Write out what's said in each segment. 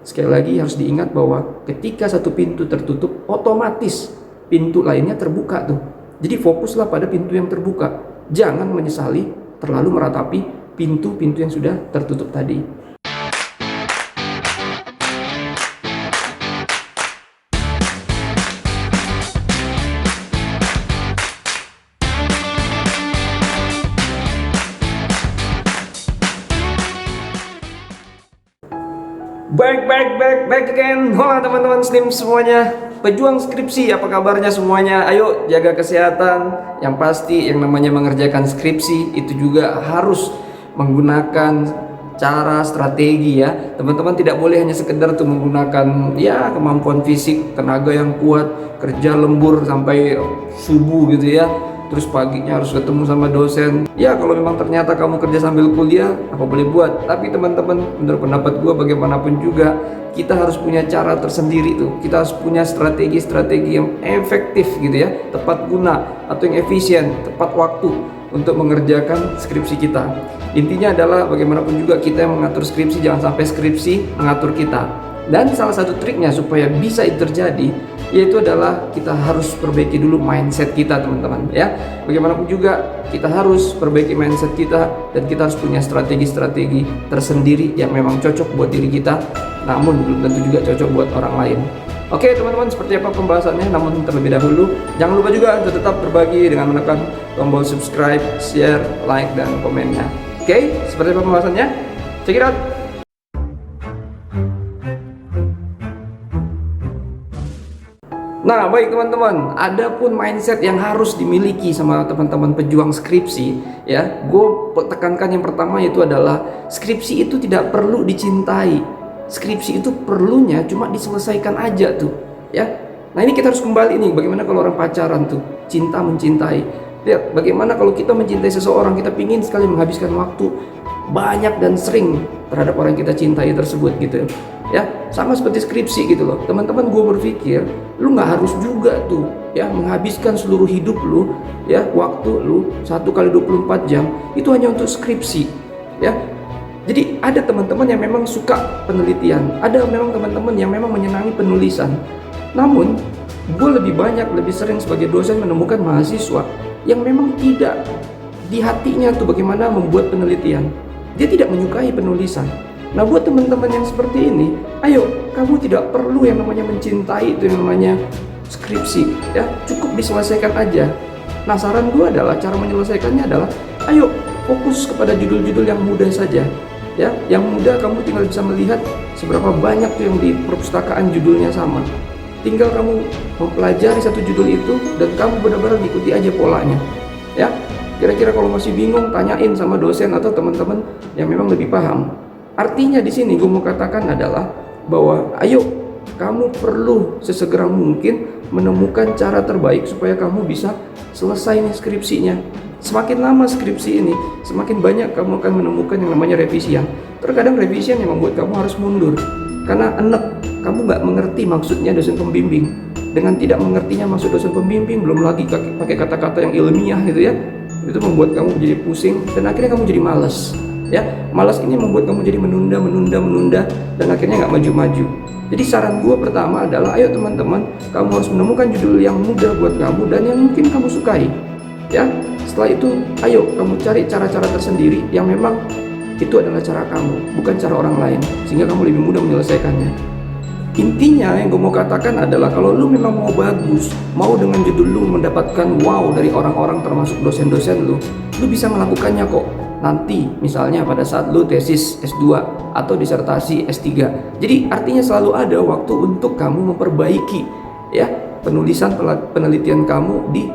sekali lagi harus diingat bahwa ketika satu pintu tertutup, otomatis pintu lainnya terbuka tuh. Jadi fokuslah pada pintu yang terbuka. Jangan menyesali terlalu meratapi pintu-pintu yang sudah tertutup tadi. Back again. Hola teman-teman SNIM semuanya, pejuang skripsi, apa kabarnya semuanya? Ayo jaga kesehatan. Yang pasti yang namanya mengerjakan skripsi itu juga harus menggunakan cara strategi ya. Teman-teman tidak boleh hanya sekedar tuh menggunakan ya kemampuan fisik, tenaga yang kuat, kerja lembur sampai subuh gitu ya. Terus paginya harus ketemu sama dosen. Ya kalau memang ternyata kamu kerja sambil kuliah, apa boleh buat. Tapi teman-teman, menurut pendapat gue bagaimanapun juga, kita harus punya cara tersendiri tuh. Kita harus punya strategi-strategi yang efektif gitu ya, tepat guna atau yang efisien, tepat waktu untuk mengerjakan skripsi kita. Intinya adalah bagaimanapun juga kita yang mengatur skripsi, jangan sampai skripsi mengatur kita. Dan salah satu triknya supaya bisa itu terjadi, yaitu adalah kita harus perbaiki dulu mindset kita teman-teman ya. Bagaimanapun juga kita harus perbaiki mindset kita, dan kita harus punya strategi-strategi tersendiri yang memang cocok buat diri kita, namun belum tentu juga cocok buat orang lain. Oke teman-teman, seperti apa pembahasannya? Namun terlebih dahulu, jangan lupa juga untuk tetap berbagi dengan menekan tombol subscribe, share, like, dan komennya. Oke, seperti apa pembahasannya? Check it out! Nah baik teman-teman, ada pun mindset yang harus dimiliki sama teman-teman pejuang skripsi ya. Gue tekankan yang pertama, yaitu adalah skripsi itu tidak perlu dicintai. Skripsi itu perlunya cuma diselesaikan aja tuh ya. Nah ini kita harus kembali nih, bagaimana kalau orang pacaran tuh, cinta mencintai. Lihat bagaimana kalau kita mencintai seseorang, kita pingin sekali menghabiskan waktu banyak dan sering terhadap orang yang kita cintai tersebut gitu ya. Sama seperti skripsi gitu loh teman-teman. Gue berpikir lu nggak harus juga tuh ya menghabiskan seluruh hidup lu ya, waktu lu 1 kali 24 jam itu hanya untuk skripsi ya. Jadi ada teman-teman yang memang suka penelitian, ada memang teman-teman yang memang menyenangi penulisan. Namun gue lebih sering sebagai dosen menemukan mahasiswa yang memang tidak di hatinya tuh bagaimana membuat penelitian. Dia tidak menyukai penulisan. Nah buat teman-teman yang seperti ini, ayo kamu tidak perlu yang namanya mencintai itu yang namanya skripsi ya, cukup diselesaikan aja. Nah saran gue adalah, cara menyelesaikannya adalah ayo fokus kepada judul-judul yang mudah saja ya. Yang mudah kamu tinggal bisa melihat seberapa banyak tuh yang di perpustakaan judulnya sama. Tinggal kamu mempelajari satu judul itu dan kamu benar-benar ikuti aja polanya ya. Kira-kira kalau masih bingung, tanyain sama dosen atau teman-teman yang memang lebih paham. Artinya di sini gue mau katakan adalah bahwa ayo kamu perlu sesegera mungkin menemukan cara terbaik supaya kamu bisa selesai nih skripsinya. Semakin lama skripsi ini, semakin banyak kamu akan menemukan yang namanya revisian. Terkadang revisian yang membuat kamu harus mundur karena enek, kamu nggak mengerti maksudnya dosen pembimbing. Dengan tidak mengertinya maksud dosen pembimbing, belum lagi pakai kata-kata yang ilmiah gitu ya, itu membuat kamu jadi pusing dan akhirnya kamu jadi malas ya. Malas ini membuat kamu jadi menunda dan akhirnya nggak maju-maju. Jadi saran gue pertama adalah ayo teman-teman, kamu harus menemukan judul yang mudah buat kamu dan yang mungkin kamu sukai ya. Setelah itu ayo kamu cari cara-cara tersendiri yang memang itu adalah cara kamu, bukan cara orang lain, sehingga kamu lebih mudah menyelesaikannya. Intinya yang gue mau katakan adalah kalau lu memang mau bagus, mau dengan judul lu mendapatkan wow dari orang-orang termasuk dosen-dosen lu bisa melakukannya kok. Nanti misalnya pada saat lu tesis S2 atau disertasi S3. Jadi artinya selalu ada waktu untuk kamu memperbaiki ya penulisan penelitian kamu di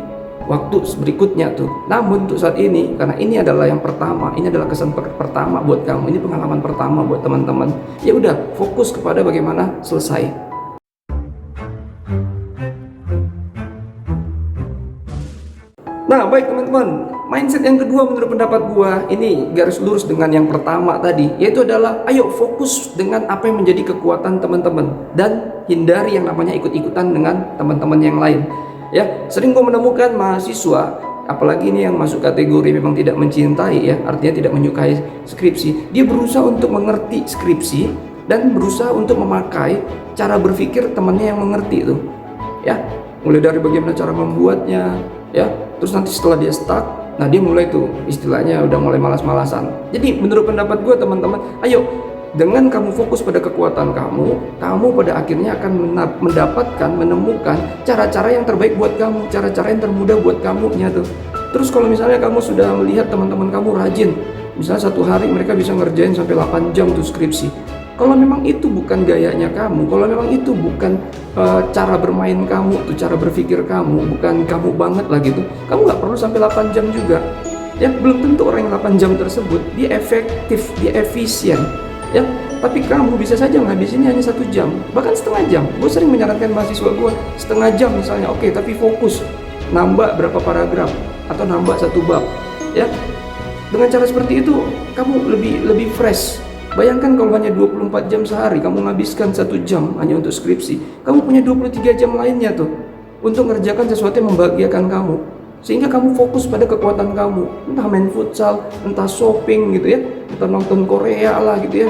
waktu berikutnya tuh. Namun untuk saat ini, karena ini adalah yang pertama, ini adalah kesan pertama buat kamu, ini pengalaman pertama buat teman-teman, ya udah fokus kepada bagaimana selesai. Nah baik teman-teman, mindset yang kedua menurut pendapat gua ini garis lurus dengan yang pertama tadi, yaitu adalah ayo fokus dengan apa yang menjadi kekuatan teman-teman dan hindari yang namanya ikut-ikutan dengan teman-teman yang lain ya. Sering gua menemukan mahasiswa, apalagi ini yang masuk kategori memang tidak mencintai ya, artinya tidak menyukai skripsi, dia berusaha untuk mengerti skripsi dan berusaha untuk memakai cara berpikir temannya yang mengerti itu, ya. Mulai dari bagaimana cara membuatnya, ya. Terus nanti setelah dia stuck, nah dia mulai tuh istilahnya udah mulai malas-malasan. Jadi menurut pendapat gue teman-teman, ayo dengan kamu fokus pada kekuatan kamu pada akhirnya akan menemukan cara-cara yang terbaik buat kamu, cara-cara yang termudah buat kamunya tuh. Terus kalau misalnya kamu sudah melihat teman-teman kamu rajin, misalnya satu hari mereka bisa ngerjain sampai 8 jam tuh skripsi. Kalau memang itu bukan gayanya kamu, kalau memang itu bukan cara bermain kamu, tuh cara berpikir kamu, bukan kamu banget lah gitu, kamu nggak perlu sampai 8 jam juga. Ya, belum tentu orang yang 8 jam tersebut dia efektif, dia efisien. Ya, tapi kamu bisa saja ngabisinnya hanya 1 jam, bahkan setengah jam. Gue sering menyarankan mahasiswa gue setengah jam misalnya, oke, tapi fokus nambah berapa paragraf atau nambah 1 bab, ya. Dengan cara seperti itu kamu lebih fresh. Bayangkan kalau hanya 24 jam sehari kamu menghabiskan 1 jam hanya untuk skripsi, kamu punya 23 jam lainnya tuh untuk mengerjakan sesuatu yang membahagiakan kamu, sehingga kamu fokus pada kekuatan kamu, entah main futsal, entah shopping gitu ya, entah nonton Korea lah gitu ya.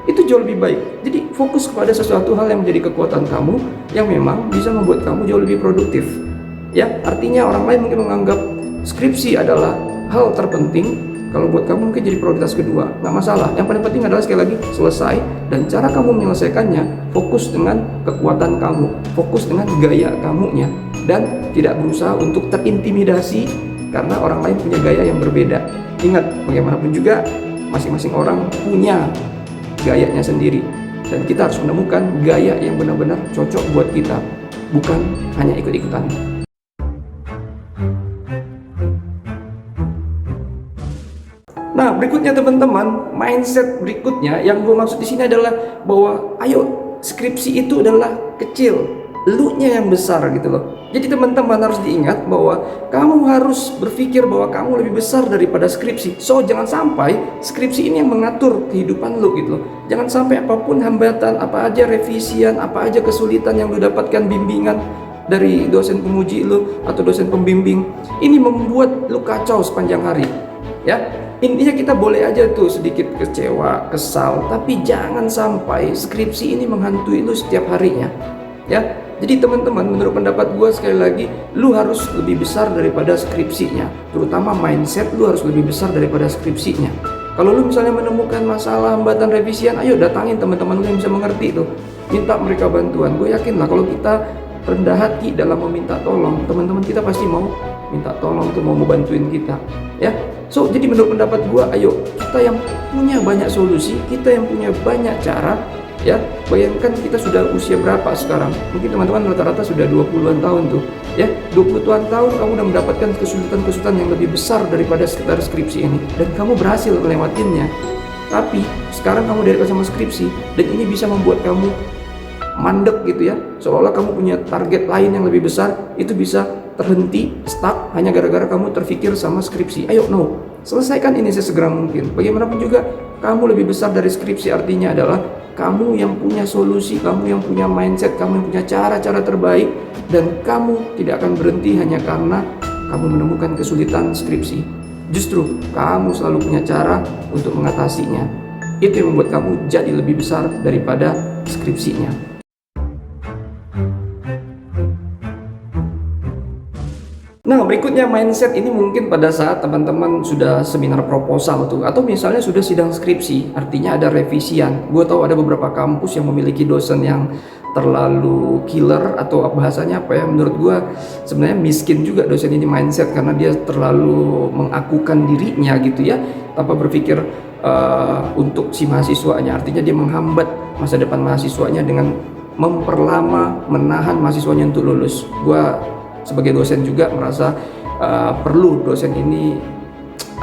Itu jauh lebih baik. Jadi fokus kepada sesuatu hal yang menjadi kekuatan kamu, yang memang bisa membuat kamu jauh lebih produktif. Ya, artinya orang lain mungkin menganggap skripsi adalah hal terpenting, kalau buat kamu mungkin jadi prioritas kedua, nggak masalah. Yang paling penting adalah sekali lagi selesai, dan cara kamu menyelesaikannya fokus dengan kekuatan kamu, fokus dengan gaya kamunya, dan tidak berusaha untuk terintimidasi karena orang lain punya gaya yang berbeda. Ingat, bagaimanapun juga masing-masing orang punya gayanya sendiri, dan kita harus menemukan gaya yang benar-benar cocok buat kita, bukan hanya ikut-ikutan. Nah, berikutnya teman-teman, mindset berikutnya yang gue maksud di sini adalah bahwa ayo, skripsi itu adalah kecil, elunya yang besar gitu loh. Jadi teman-teman harus diingat bahwa kamu harus berpikir bahwa kamu lebih besar daripada skripsi. So, jangan sampai skripsi ini yang mengatur kehidupan lu gitu loh. Jangan sampai apapun hambatan, apa aja revisian, apa aja kesulitan yang lu dapatkan bimbingan dari dosen penguji lu atau dosen pembimbing, ini membuat lu kacau sepanjang hari. Ya, intinya kita boleh aja tuh sedikit kecewa, kesal, tapi jangan sampai skripsi ini menghantui lu setiap harinya. Ya, jadi teman-teman, menurut pendapat gue sekali lagi, lu harus lebih besar daripada skripsinya. Terutama mindset lu harus lebih besar daripada skripsinya. Kalau lu misalnya menemukan masalah hambatan revisian, ayo datangin teman-teman lu yang bisa mengerti tuh, minta mereka bantuan. Gue yakin lah kalau kita rendah hati dalam meminta tolong, teman-teman kita pasti mau minta tolong tuh, mau bantuin kita, ya. So, jadi menurut pendapat gua, ayo kita yang punya banyak solusi, kita yang punya banyak cara, ya. Bayangkan kita sudah usia berapa sekarang? Mungkin teman-teman rata-rata sudah 20-an tahun tuh, ya. 20-an tahun kamu udah mendapatkan kesulitan-kesulitan yang lebih besar daripada sekitar skripsi ini, dan kamu berhasil melewatinya. Tapi sekarang kamu dari sama skripsi, dan ini bisa membuat kamu mandek gitu ya, seolah-olah kamu punya target lain yang lebih besar, itu bisa terhenti, stuck hanya gara-gara kamu terfikir sama skripsi. Ayo, no, selesaikan ini sesegera mungkin. Bagaimanapun juga kamu lebih besar dari skripsi, artinya adalah kamu yang punya solusi, kamu yang punya mindset, kamu yang punya cara-cara terbaik, dan kamu tidak akan berhenti hanya karena kamu menemukan kesulitan skripsi. Justru kamu selalu punya cara untuk mengatasinya. Itu yang membuat kamu jadi lebih besar daripada skripsinya. Nah, berikutnya mindset ini mungkin pada saat teman-teman sudah seminar proposal tuh, atau misalnya sudah sidang skripsi, artinya ada revisian. Gue tahu ada beberapa kampus yang memiliki dosen yang terlalu killer, atau bahasanya apa ya, menurut gue sebenarnya miskin juga dosen ini mindset, karena dia terlalu mengakukan dirinya gitu ya, tanpa berpikir untuk si mahasiswanya. Artinya dia menghambat masa depan mahasiswanya dengan memperlama, menahan mahasiswanya untuk lulus. Gue sebagai dosen juga merasa perlu dosen ini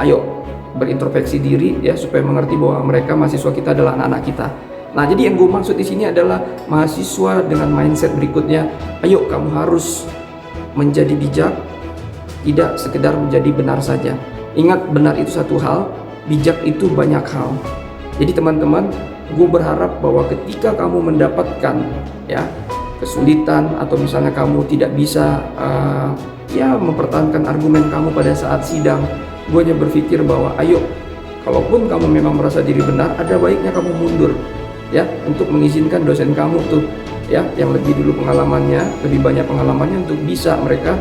ayo berintrospeksi diri ya, supaya mengerti bahwa mereka mahasiswa kita adalah anak-anak kita. Nah, jadi yang gue maksud di sini adalah mahasiswa dengan mindset berikutnya, ayo kamu harus menjadi bijak, tidak sekedar menjadi benar saja. Ingat, benar itu satu hal, bijak itu banyak hal. Jadi teman-teman, gue berharap bahwa ketika kamu mendapatkan ya kesulitan, atau misalnya kamu tidak bisa mempertahankan argumen kamu pada saat sidang, gue hanya berpikir bahwa ayo, kalaupun kamu memang merasa diri benar, ada baiknya kamu mundur, ya, untuk mengizinkan dosen kamu tuh ya yang lebih dulu pengalamannya, lebih banyak pengalamannya, untuk bisa mereka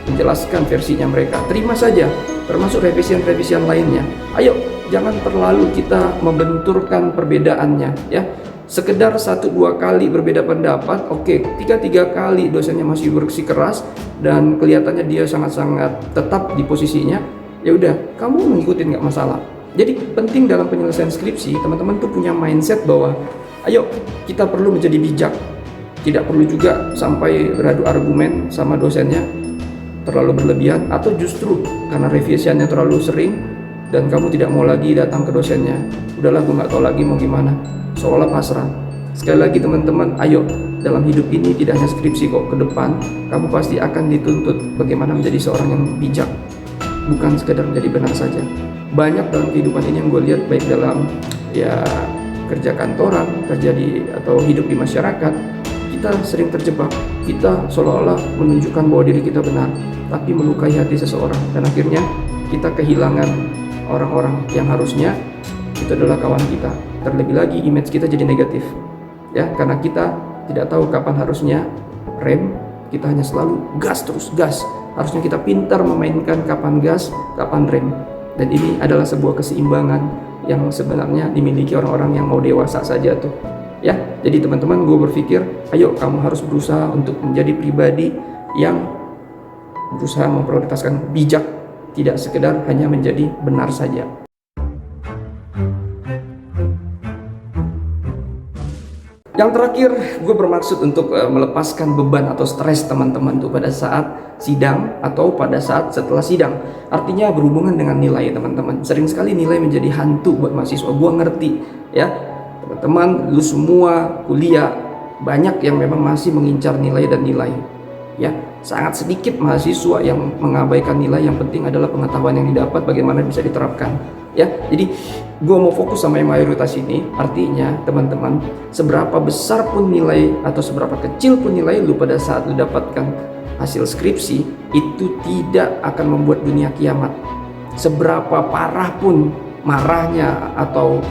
menjelaskan versinya mereka. Terima saja, termasuk revisian-revisian lainnya. Ayo, jangan terlalu kita membenturkan perbedaannya ya. Sekedar 1-2 kali berbeda pendapat, oke. 3 kali dosennya masih bersikeras dan kelihatannya dia sangat-sangat tetap di posisinya, ya udah, kamu ngikutin nggak masalah. Jadi penting dalam penyelesaian skripsi, teman-teman tuh punya mindset bahwa ayo kita perlu menjadi bijak. Tidak perlu juga sampai beradu argumen sama dosennya terlalu berlebihan, atau justru karena revisiannya terlalu sering dan kamu tidak mau lagi datang ke dosennya, udahlah gue nggak tahu lagi mau gimana, seolah pasrah. Sekali lagi teman-teman, ayo, dalam hidup ini tidak hanya skripsi kok, ke depan kamu pasti akan dituntut bagaimana menjadi seorang yang bijak, bukan sekedar menjadi benar saja. Banyak dalam kehidupan ini yang gue lihat, baik dalam ya kerja kantoran, kerja di atau hidup di masyarakat, kita sering terjebak. Kita seolah-olah menunjukkan bahwa diri kita benar, tapi melukai hati seseorang, dan akhirnya kita kehilangan orang-orang yang harusnya itu adalah kawan kita. Terlebih lagi image kita jadi negatif ya, karena kita tidak tahu kapan harusnya rem, kita hanya selalu gas terus gas. Harusnya kita pintar memainkan kapan gas, kapan rem. Dan ini adalah sebuah keseimbangan yang sebenarnya dimiliki orang-orang yang mau dewasa saja tuh ya. Jadi teman-teman, gue berpikir ayo kamu harus berusaha untuk menjadi pribadi yang berusaha memprioritaskan bijak, tidak sekedar hanya menjadi benar saja. Yang terakhir, gue bermaksud untuk melepaskan beban atau stres teman-teman tuh pada saat sidang atau pada saat setelah sidang. Artinya berhubungan dengan nilai teman-teman. Sering sekali nilai menjadi hantu buat mahasiswa. Gue ngerti ya, teman-teman, lu semua kuliah banyak yang memang masih mengincar nilai dan nilai ya. Sangat sedikit mahasiswa yang mengabaikan nilai. Yang penting adalah pengetahuan yang didapat, bagaimana bisa diterapkan ya. Jadi gue mau fokus sama yang mayoritas ini. Artinya teman-teman, seberapa besar pun nilai atau seberapa kecil pun nilai lu pada saat lu dapatkan hasil skripsi, itu tidak akan membuat dunia kiamat. Seberapa parah pun marahnya atau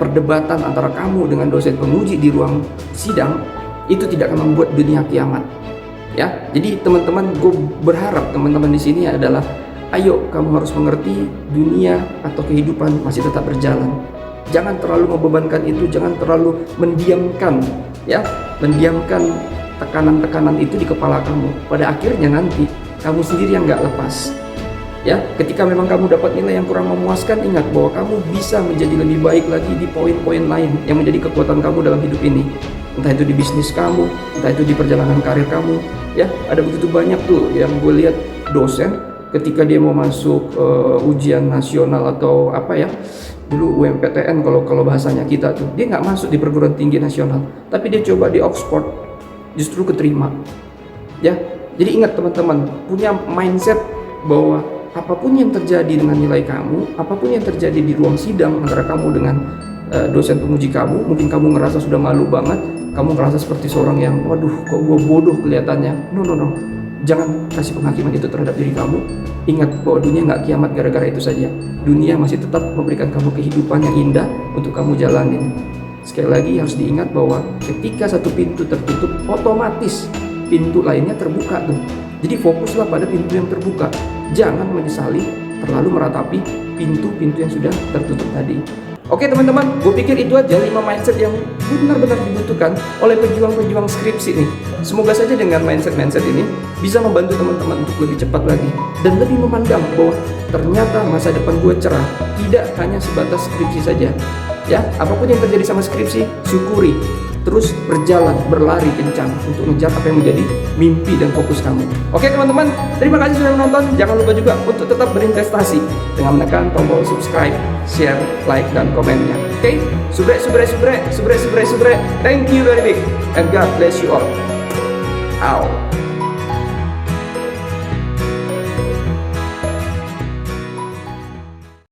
perdebatan antara kamu dengan dosen penguji di ruang sidang, itu tidak akan membuat dunia kiamat ya. Jadi teman-teman, gue berharap teman-teman di sini adalah ayo kamu harus mengerti dunia atau kehidupan masih tetap berjalan. Jangan terlalu membebankan itu, jangan terlalu mendiamkan ya, mendiamkan tekanan-tekanan itu di kepala kamu. Pada akhirnya nanti kamu sendiri yang nggak lepas ya. Ketika memang kamu dapat nilai yang kurang memuaskan, ingat bahwa kamu bisa menjadi lebih baik lagi di poin-poin lain yang menjadi kekuatan kamu dalam hidup ini. Entah itu di bisnis kamu, entah itu di perjalanan karir kamu ya. Ada begitu banyak tuh yang gue lihat dosen ketika dia mau masuk ujian nasional atau apa ya, dulu UMPTN kalau bahasanya kita tuh, dia nggak masuk di perguruan tinggi nasional, tapi dia coba di Oxford, justru keterima ya. Jadi ingat teman-teman, punya mindset bahwa apapun yang terjadi dengan nilai kamu, apapun yang terjadi di ruang sidang antara kamu dengan dosen penguji kamu, mungkin kamu ngerasa sudah malu banget, kamu ngerasa seperti seorang yang waduh kok gue bodoh kelihatannya. No, jangan kasih penghakiman itu terhadap diri kamu. Ingat bahwa dunia nggak kiamat gara-gara itu saja. Dunia masih tetap memberikan kamu kehidupan yang indah untuk kamu jalanin. Sekali lagi harus diingat bahwa ketika satu pintu tertutup, otomatis pintu lainnya terbuka tuh. Jadi fokuslah pada pintu yang terbuka. Jangan menyesali terlalu meratapi pintu-pintu yang sudah tertutup tadi. Oke teman-teman, gue pikir itu aja 5 mindset yang benar-benar dibutuhkan oleh pejuang-pejuang skripsi nih. Semoga saja dengan mindset-mindset ini bisa membantu teman-teman untuk lebih cepat lagi dan lebih memandang bahwa ternyata masa depan gue cerah, tidak hanya sebatas skripsi saja. Ya, apapun yang terjadi sama skripsi, syukuri. Terus berjalan, berlari kencang untuk mengejar apa yang menjadi mimpi dan fokus kamu. Oke teman-teman, terima kasih sudah menonton. Jangan lupa juga untuk tetap berinvestasi dengan menekan tombol subscribe, share, like, dan komennya. Oke, subre. Thank you very big, and God bless you all. Out.